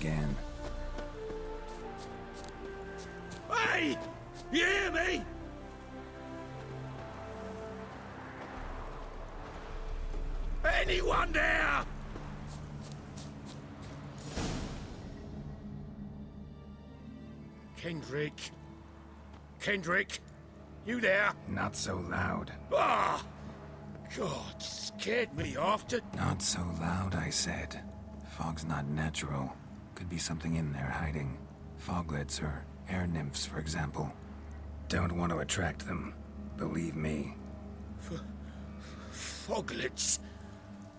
again. Hey! You hear me? Anyone there? Kendrick? Kendrick? You there? Not so loud. Ah! God, scared me off to... Not so loud, I said. Fog's not natural. Could be something in there hiding. Foglets or air nymphs, for example. Don't want to attract them. Believe me. Foglets?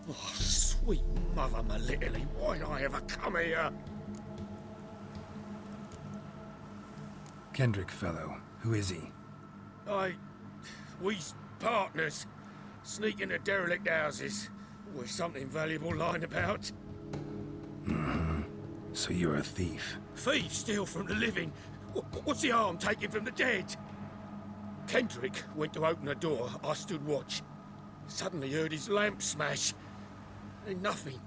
Oh, sweet mother Melitele, why did I ever come here? Kendrick fellow. Who is he? We's partners. Sneak into derelict houses. With something valuable lying about. So you're a thief? Thieves steal from the living. What's the harm taken from the dead? Kendrick went to open the door. I stood watch. Suddenly heard his lamp smash. Then nothing.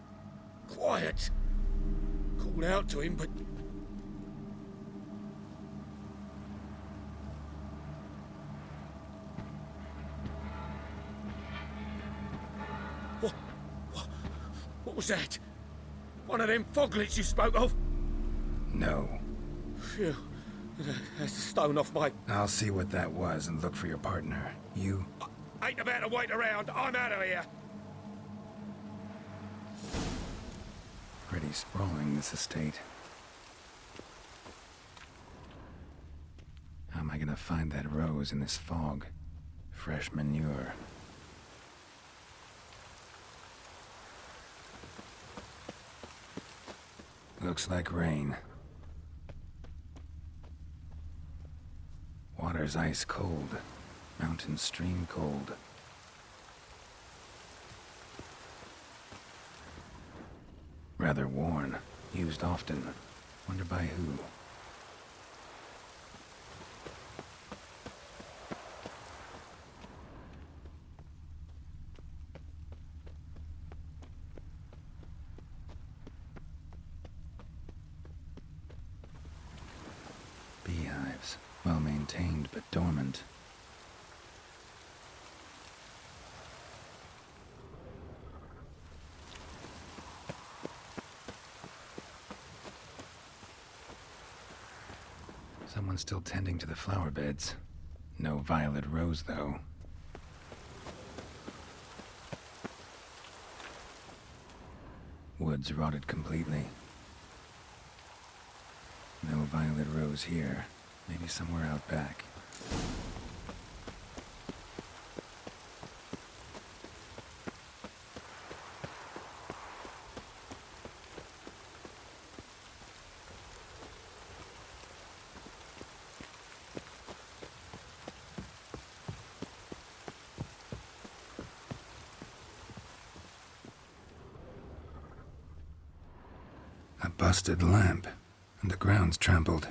Quiet. Called out to him, but... What was that? One of them foglets you spoke of? No. Phew. That's the stone off my... I'll see what that was and look for your partner. You? Ain't about to wait around. I'm out of here. Pretty sprawling, this estate. How am I gonna find that rose in this fog? Fresh manure. Looks like rain. Water's ice cold. Mountain stream cold. Rather worn. Used often. Wonder by who. Beehives. Well maintained, but dormant. Someone's still tending to the flower beds. No violet rose, though. Woods rotted completely. No violet rose here. Maybe somewhere out back. A busted lamp, and the ground's trampled.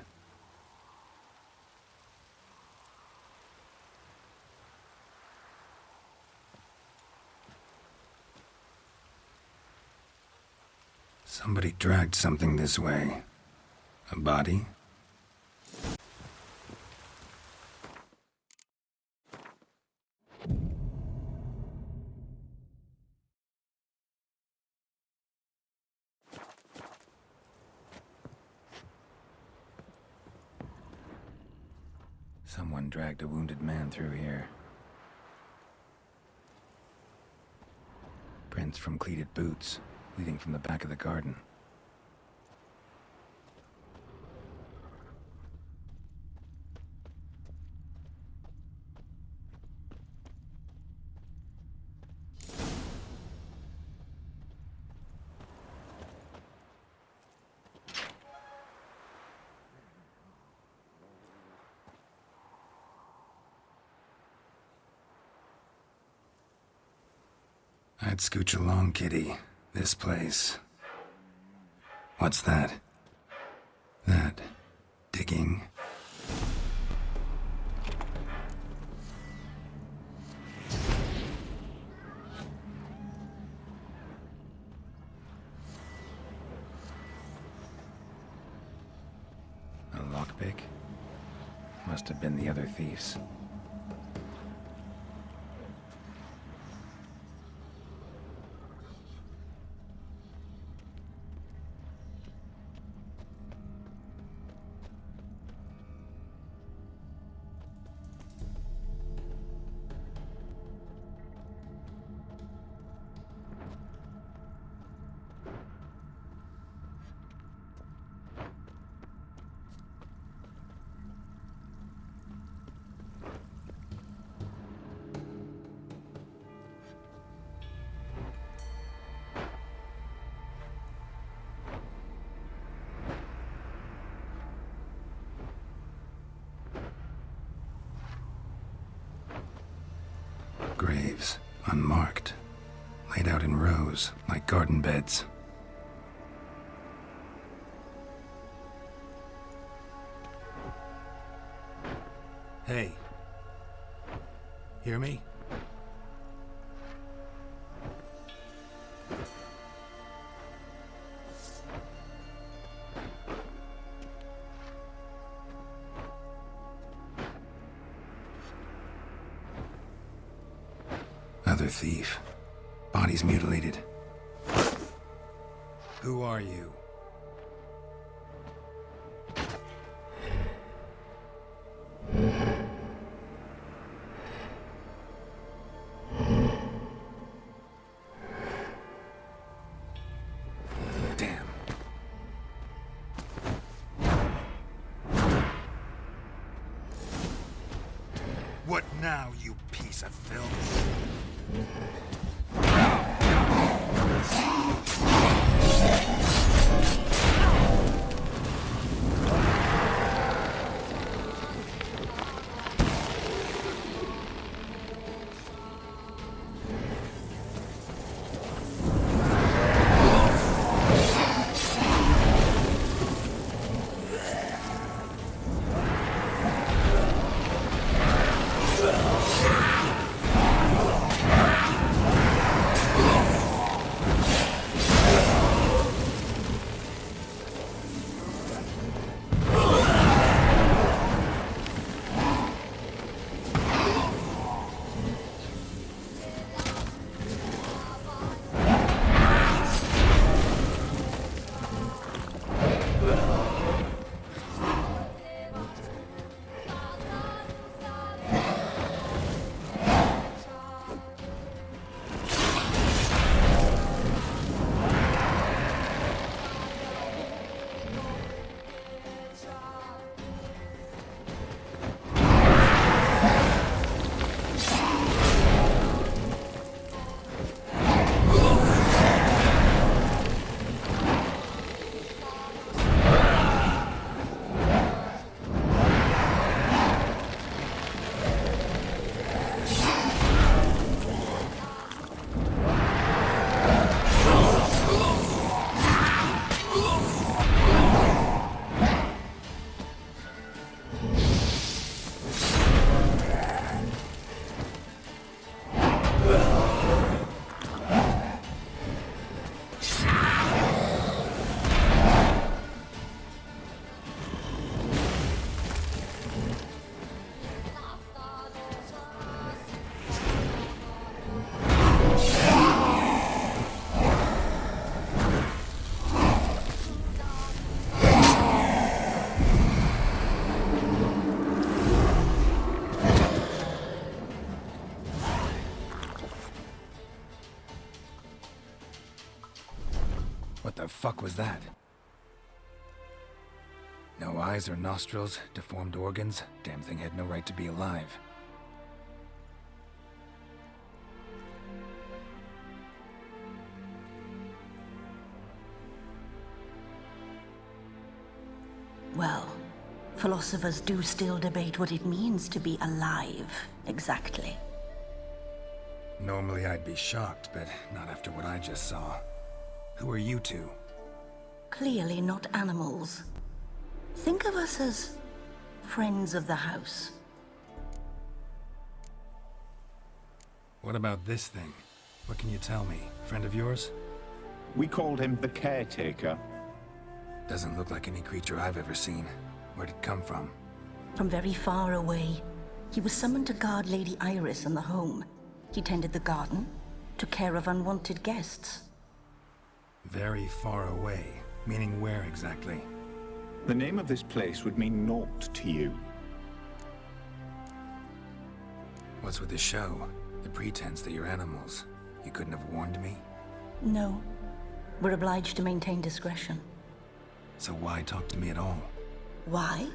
Somebody dragged something this way. A body? Someone dragged a wounded man through here. Prints from cleated boots, leading from the back of the garden. I'd scooch along, kitty. This place. What's that? That. Digging. lockpick? Must have been the other thieves. Graves, unmarked, laid out in rows like garden beds. Hey. Hear me? Other thief. Bodies mutilated. Who are you? Damn. What now, you piece of filth? What the fuck was that? No eyes or nostrils, deformed organs. Damn thing had no right to be alive. Well, philosophers do still debate what it means to be alive, exactly. Normally I'd be shocked, but not after what I just saw. Who are you two? Clearly not animals. Think of us as friends of the house. What about this thing? What can you tell me? Friend of yours? We called him the Caretaker. Doesn't look like any creature I've ever seen. Where'd it come from? From very far away. He was summoned to guard Lady Iris and the home. He tended the garden, took care of unwanted guests. Very far away. Meaning where exactly? The name of this place would mean naught to you. What's with the show? The pretense that you're animals. You couldn't have warned me? No. We're obliged to maintain discretion. So why talk to me at all? Why?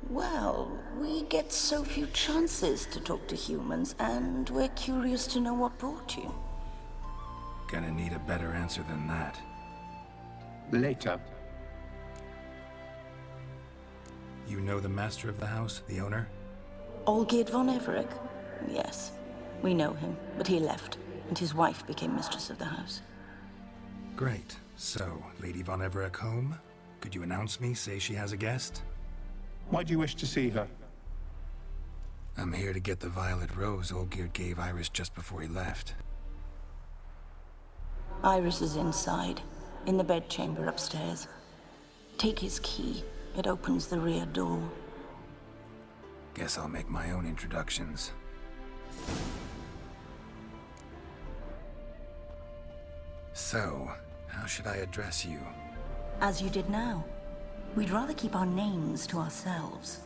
Well, we get so few chances to talk to humans, and we're curious to know what brought you. Gonna need a better answer than that. Later. You know the master of the house, the owner? Olgierd von Everec? Yes. We know him, but he left, and his wife became mistress of the house. Great. So, Lady von Everec home? Could you announce me, say she has a guest? Why do you wish to see her? I'm here to get the violet rose Olgierd gave Iris just before he left. Iris is inside, in the bedchamber upstairs. Take his key. It opens the rear door. Guess I'll make my own introductions. So, how should I address you? As you did now. We'd rather keep our names to ourselves.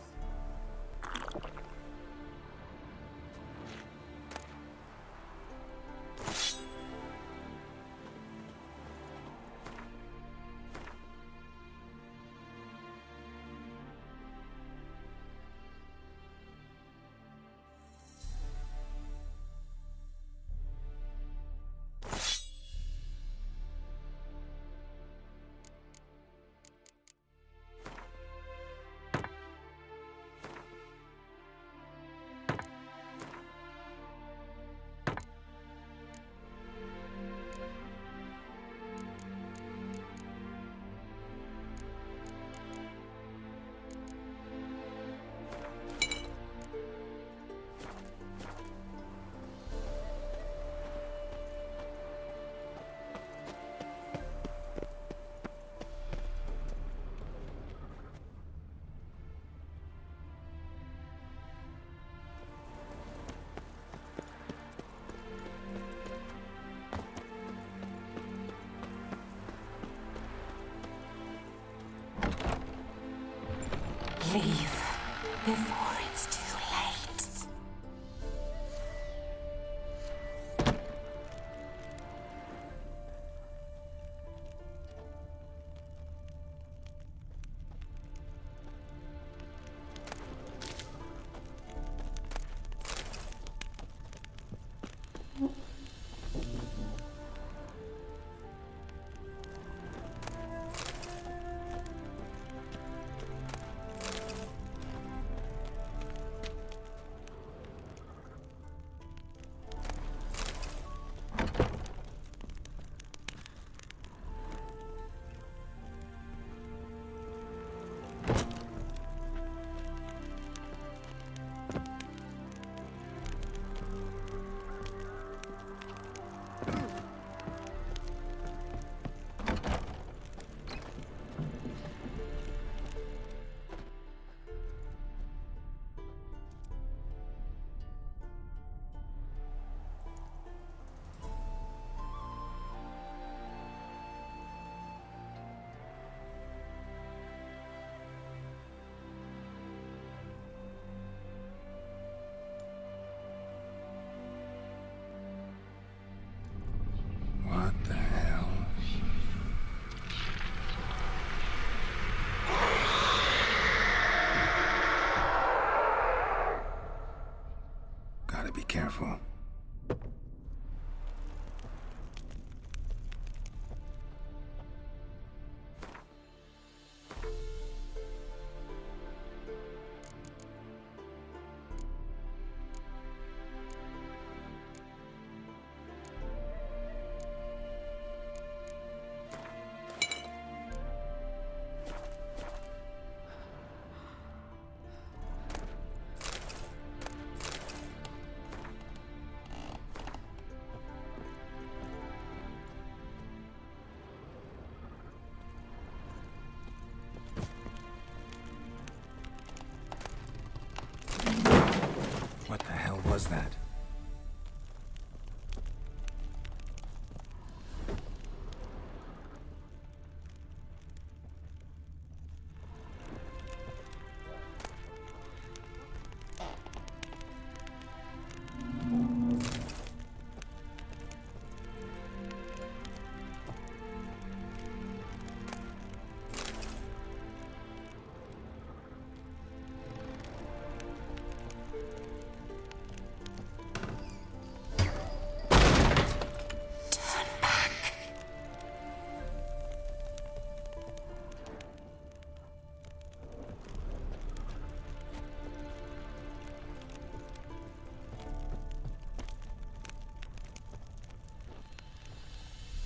Leave before it's too late. was that?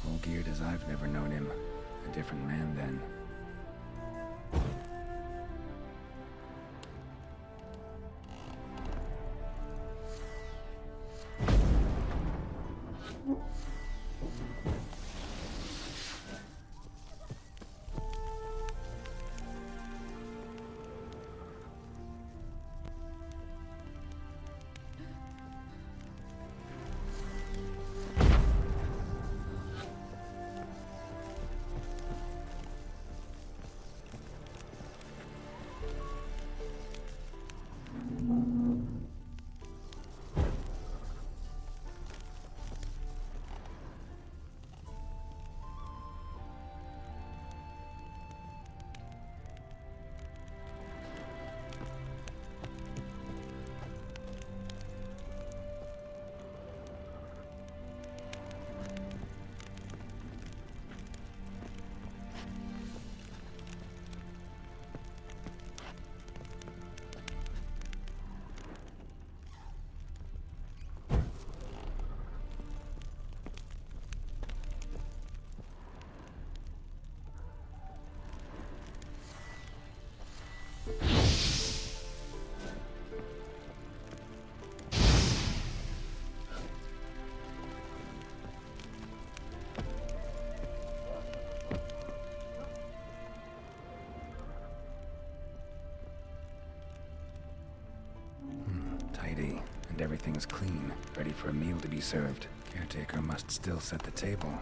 All geared as I've never known him. A different man then. Tidy, and everything's clean, ready for a meal to be served. Caretaker must still set the table.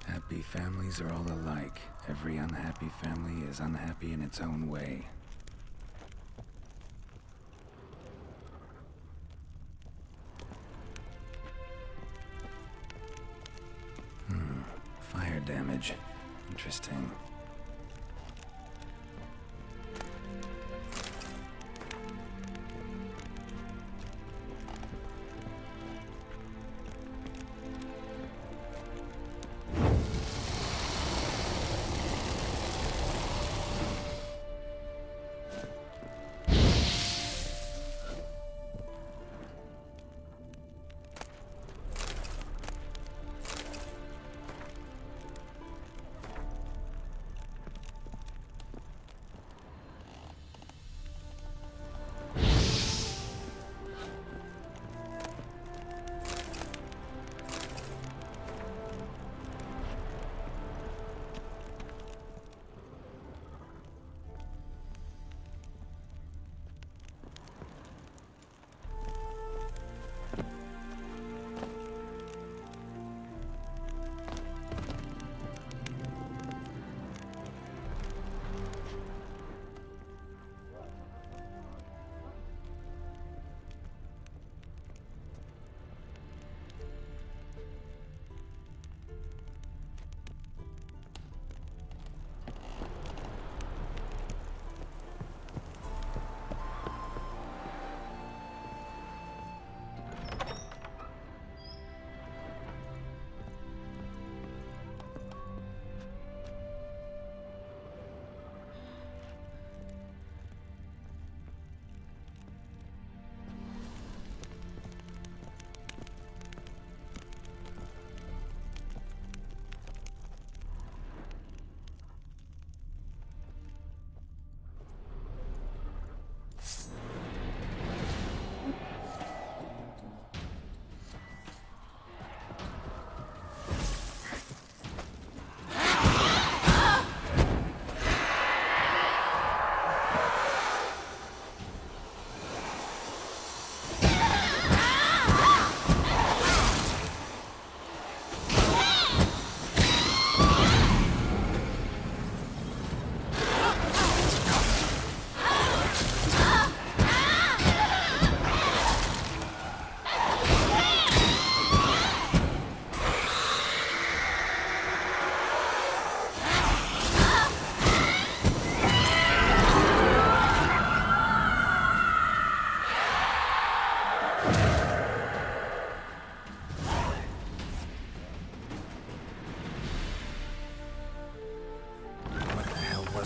Happy families are all alike. Every unhappy family is unhappy in its own way. Fire damage. Interesting.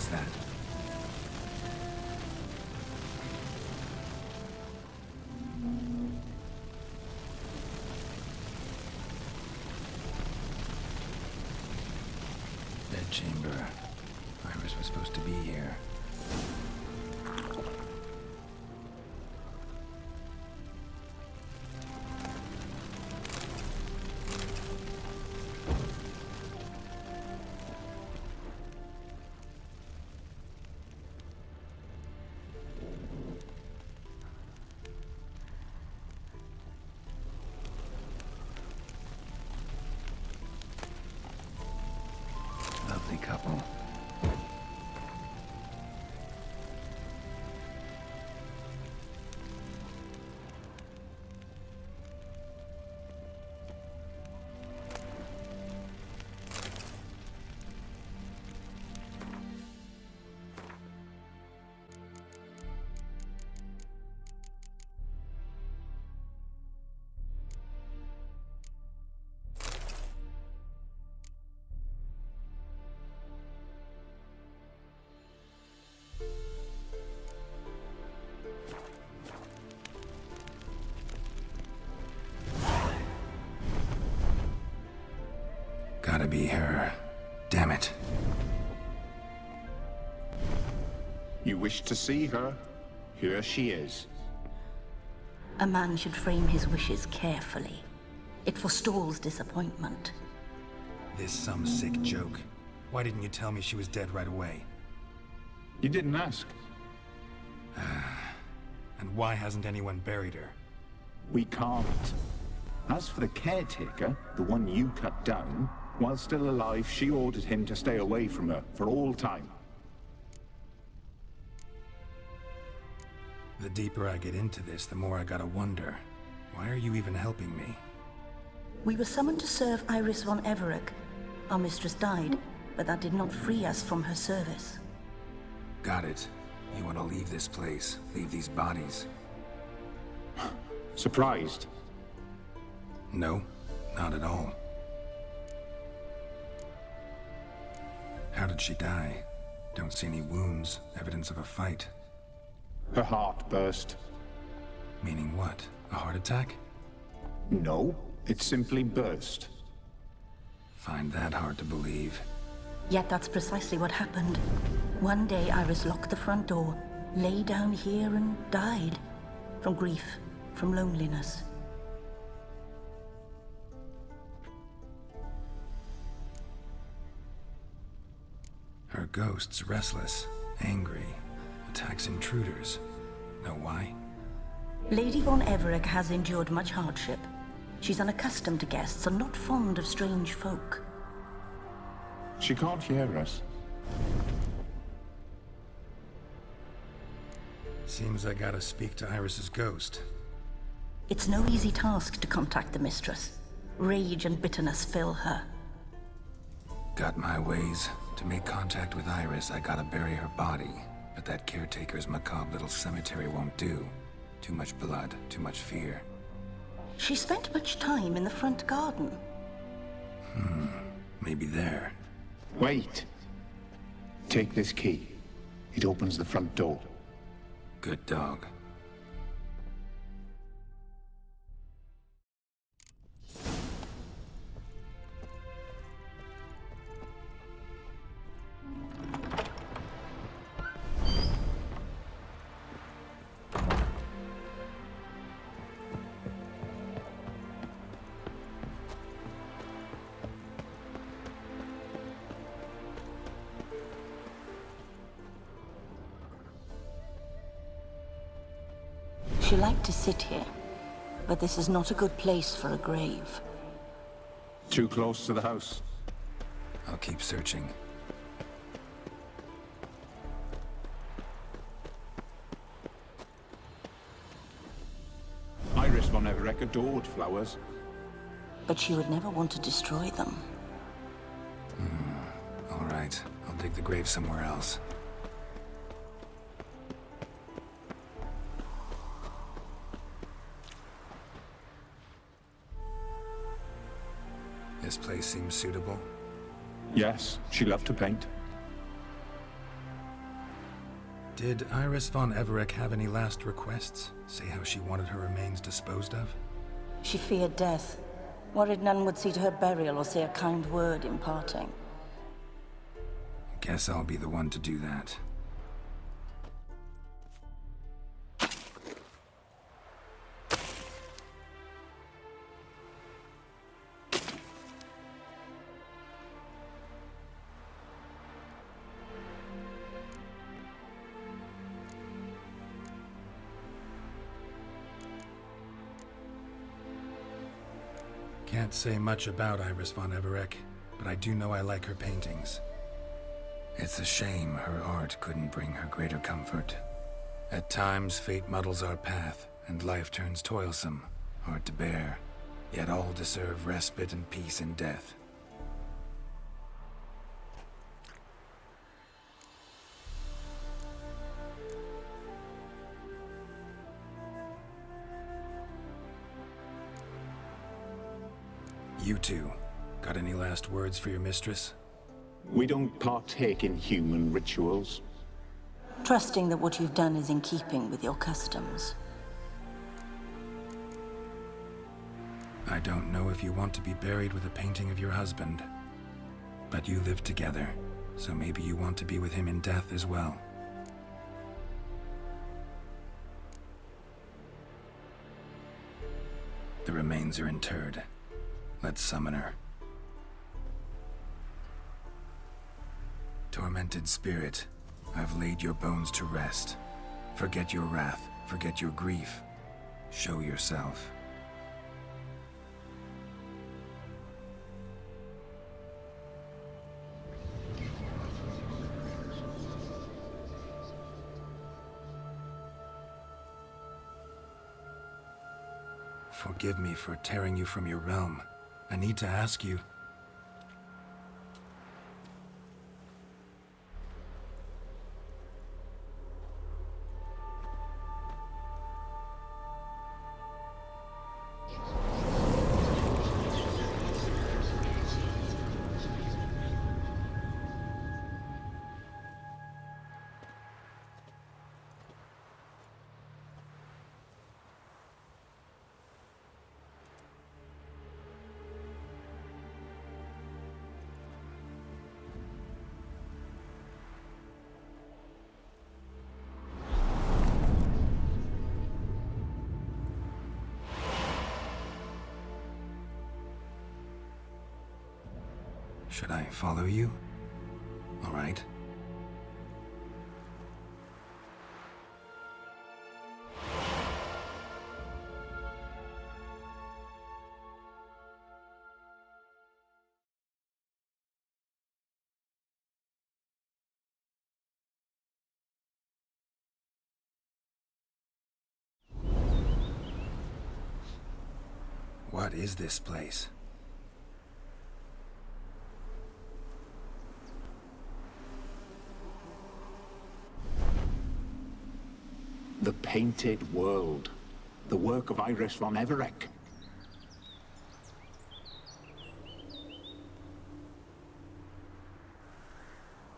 does that? Bedchamber. Iris was supposed to be here. Lovely couple. Gotta be her. Damn it. You wish to see her? Here she is. A man should frame his wishes carefully. It forestalls disappointment. This some sick joke. Why didn't you tell me she was dead right away? You didn't ask. And why hasn't anyone buried her? We can't. As for the caretaker, the one you cut down, while still alive, she ordered him to stay away from her for all time. The deeper I get into this, the more I gotta wonder. Why are you even helping me? We were summoned to serve Iris von Everec. Our mistress died, but that did not free us from her service. Got it. You want to leave this place, leave these bodies? Surprised? No, not at all. How did she die? Don't see any wounds, evidence of a fight. Her heart burst. Meaning what? A heart attack? No, it simply burst. Find that hard to believe. Yet that's precisely what happened. One day Iris locked the front door, lay down here and died. From grief, from loneliness. Her ghost's restless, angry, attacks intruders. Know why? Lady von Everec has endured much hardship. She's unaccustomed to guests and not fond of strange folk. She can't hear us. Seems I gotta speak to Iris's ghost. It's no easy task to contact the mistress. Rage and bitterness fill her. Got my ways. To make contact with Iris, I gotta bury her body. But that caretaker's macabre little cemetery won't do. Too much blood, too much fear. She spent much time in the front garden. Maybe there. Wait. Take this key. It opens the front door. Good dog. She liked to sit here, but this is not a good place for a grave. Too close to the house. I'll keep searching. Iris von Everec adored flowers. But she would never want to destroy them. All right, I'll dig the grave somewhere else. This place seems suitable. Yes, she loved to paint. Did Iris von Everec have any last requests? Say how she wanted her remains disposed of? She feared death, worried none would see to her burial or say a kind word in parting. Guess I'll be the one to do that. Can't say much about Iris von Everec, but I do know I like her paintings. It's a shame her art couldn't bring her greater comfort. At times, fate muddles our path, and life turns toilsome, hard to bear. Yet all deserve respite and peace in death. You two, got any last words for your mistress? We don't partake in human rituals. Trusting that what you've done is in keeping with your customs. I don't know if you want to be buried with a painting of your husband, but you live together, so maybe you want to be with him in death as well. The remains are interred. Let's summon her. Tormented spirit, I've laid your bones to rest. Forget your wrath, forget your grief. Show yourself. Forgive me for tearing you from your realm. I need to ask you. Should I follow you? All right. What is this place? The Painted World. The work of Iris von Everec.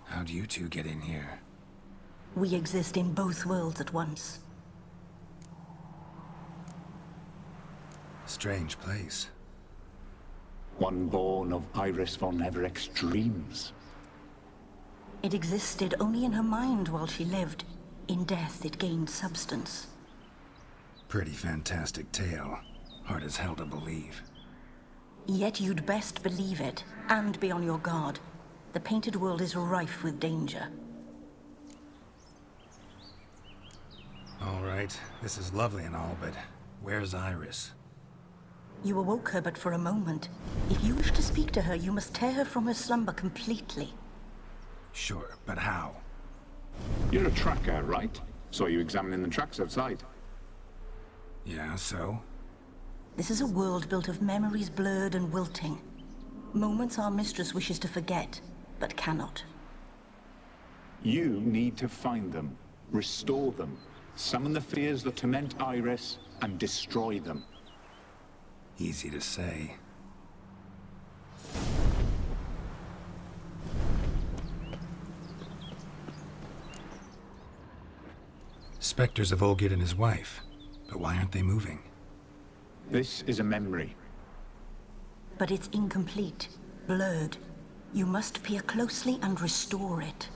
How'd you two get in here? We exist in both worlds at once. Strange place. One born of Iris von Everec's dreams. It existed only in her mind while she lived. In death, it gained substance. Pretty fantastic tale. Hard as hell to believe. Yet you'd best believe it, and be on your guard. The Painted World is rife with danger. All right, this is lovely and all, but where's Iris? You awoke her but for a moment. If you wish to speak to her, you must tear her from her slumber completely. Sure, but how? You're a tracker, right? Saw you examining the tracks outside. Yeah, so? This is a world built of memories blurred and wilting. Moments our mistress wishes to forget, but cannot. You need to find them, restore them, summon the fears that torment Iris, and destroy them. Easy to say. Spectres of Olgierd and his wife. But why aren't they moving? This is a memory. But it's incomplete, blurred. You must peer closely and restore it.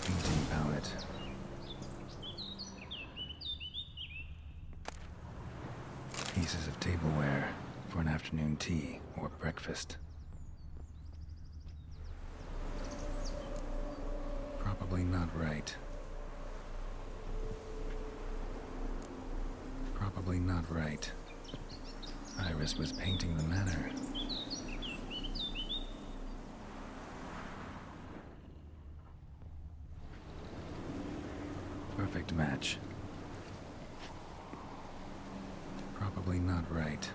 Painting palette. Pieces of tableware for an afternoon tea or breakfast. Probably not right. Probably not right. Iris was painting the manor. Perfect match. Probably not right.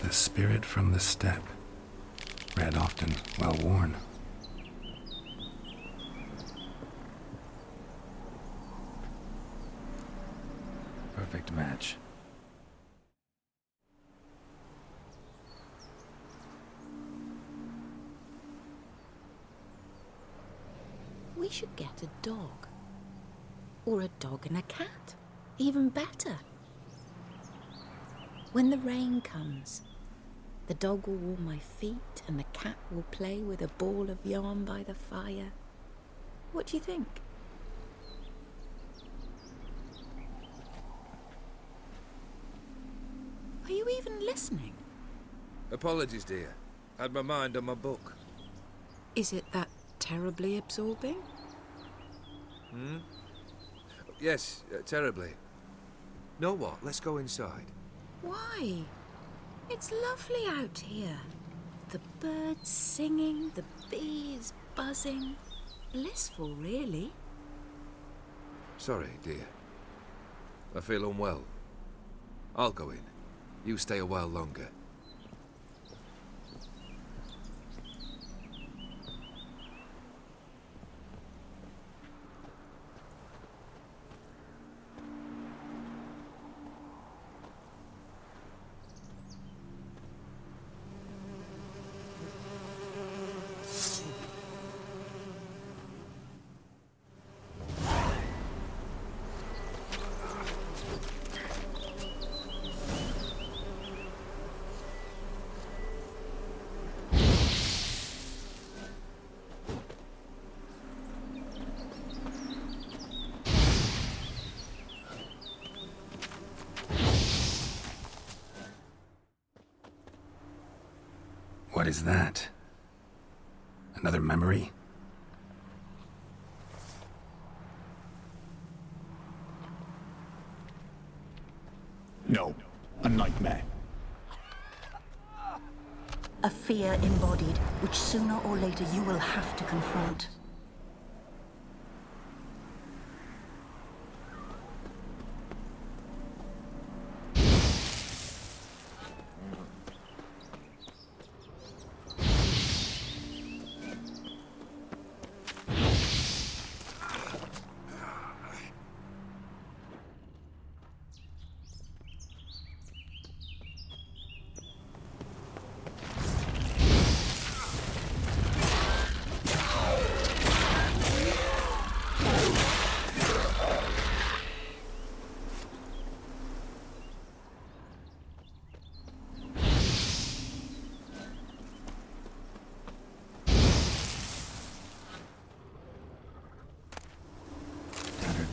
The spirit from the steppe. Read often, well worn. Perfect match. We should get a dog. Or a dog and a cat. Even better. When the rain comes, the dog will warm my feet and the cat will play with a ball of yarn by the fire. What do you think? Are you even listening? Apologies, dear. Had my mind on my book. Is it that terribly absorbing? Yes, terribly. Know what? Let's go inside. Why? It's lovely out here. The birds singing, the bees buzzing. Blissful, really. Sorry, dear. I feel unwell. I'll go in. You stay a while longer. What is that? Another memory? No, a nightmare. A fear embodied, which sooner or later you will have to confront.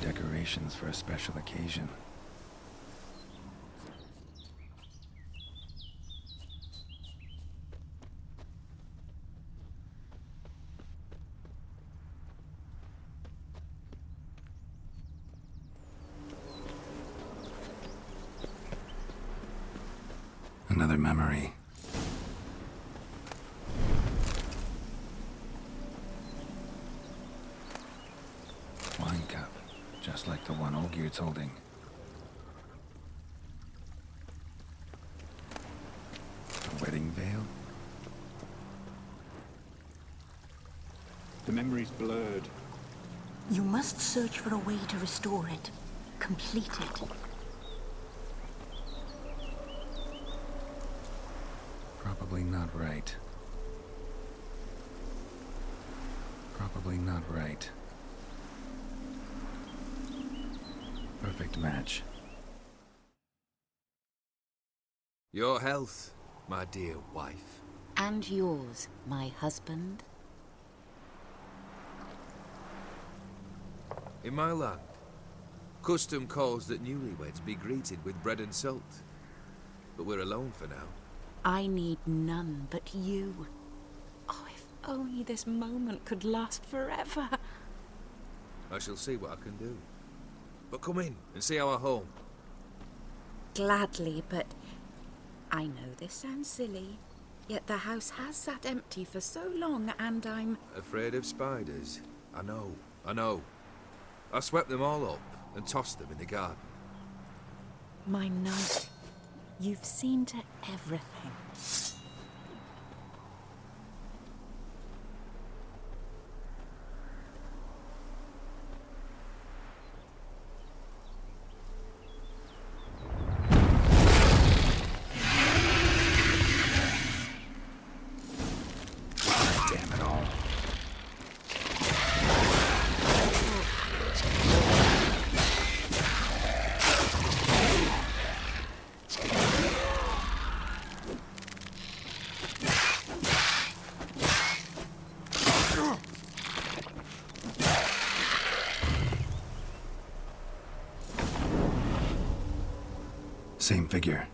Decorations for a special occasion. Another memory. Wine cup. Just like the one Olgierd's holding. A wedding veil? The memory's blurred. You must search for a way to restore it. Complete it. Probably not right. Probably not right. Perfect match. Your health, my dear wife. And yours, my husband. In my land, custom calls that newlyweds be greeted with bread and salt. But we're alone for now. I need none but you. Oh, if only this moment could last forever. I shall see what I can do. But come in and see our home. Gladly, but I know this sounds silly, yet the house has sat empty for so long and I'm... Afraid of spiders? I know. I swept them all up and tossed them in the garden. My knight, you've seen to everything. Damn it all. Same figure.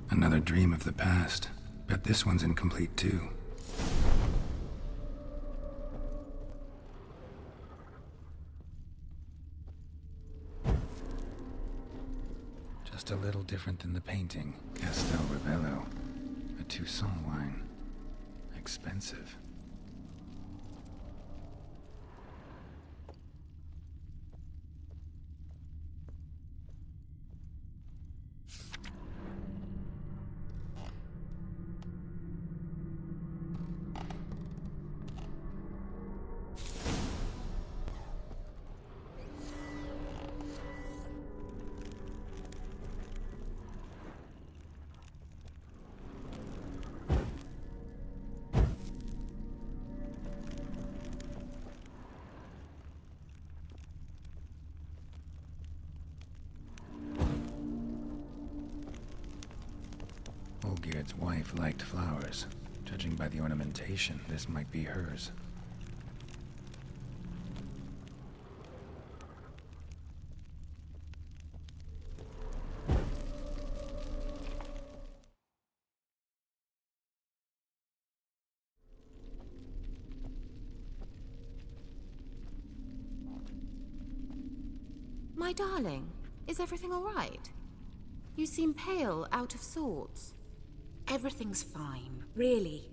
Another dream of the past. Bet this one's incomplete too. Just a little different than the painting. Castel Ravello. A Toussaint wine. Expensive. Olgierd's wife liked flowers. Judging by the ornamentation, this might be hers. My darling, is everything all right? You seem pale, out of sorts. Everything's fine, really.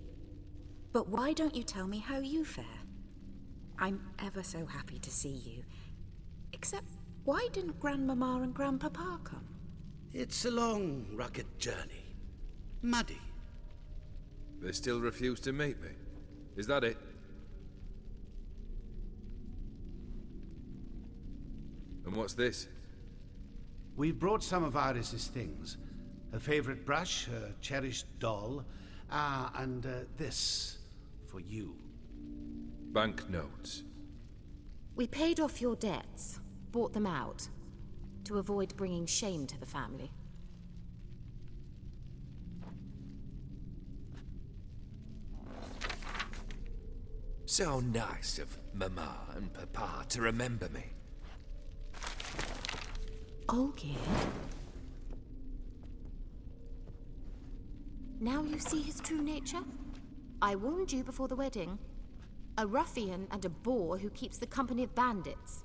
But why don't you tell me how you fare? I'm ever so happy to see you. Except, why didn't Grandmama and Grandpapa come? It's a long, rugged journey. Muddy. They still refuse to meet me. Is that it? And what's this? We've brought some of Iris's things. Her favorite brush, her cherished doll, and this for you. Banknotes. We paid off your debts, bought them out, to avoid bringing shame to the family. So nice of Mama and Papa to remember me. Olgierd? Now you see his true nature? I warned you before the wedding. A ruffian and a boor who keeps the company of bandits.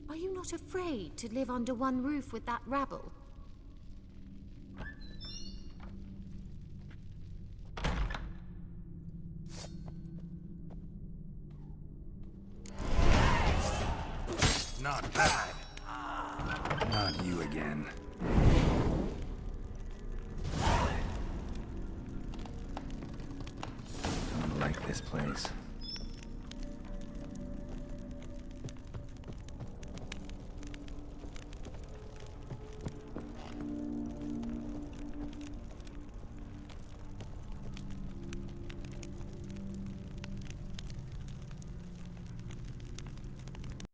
Are you not afraid to live under one roof with that rabble? Not bad. Not you again. I don't like this place.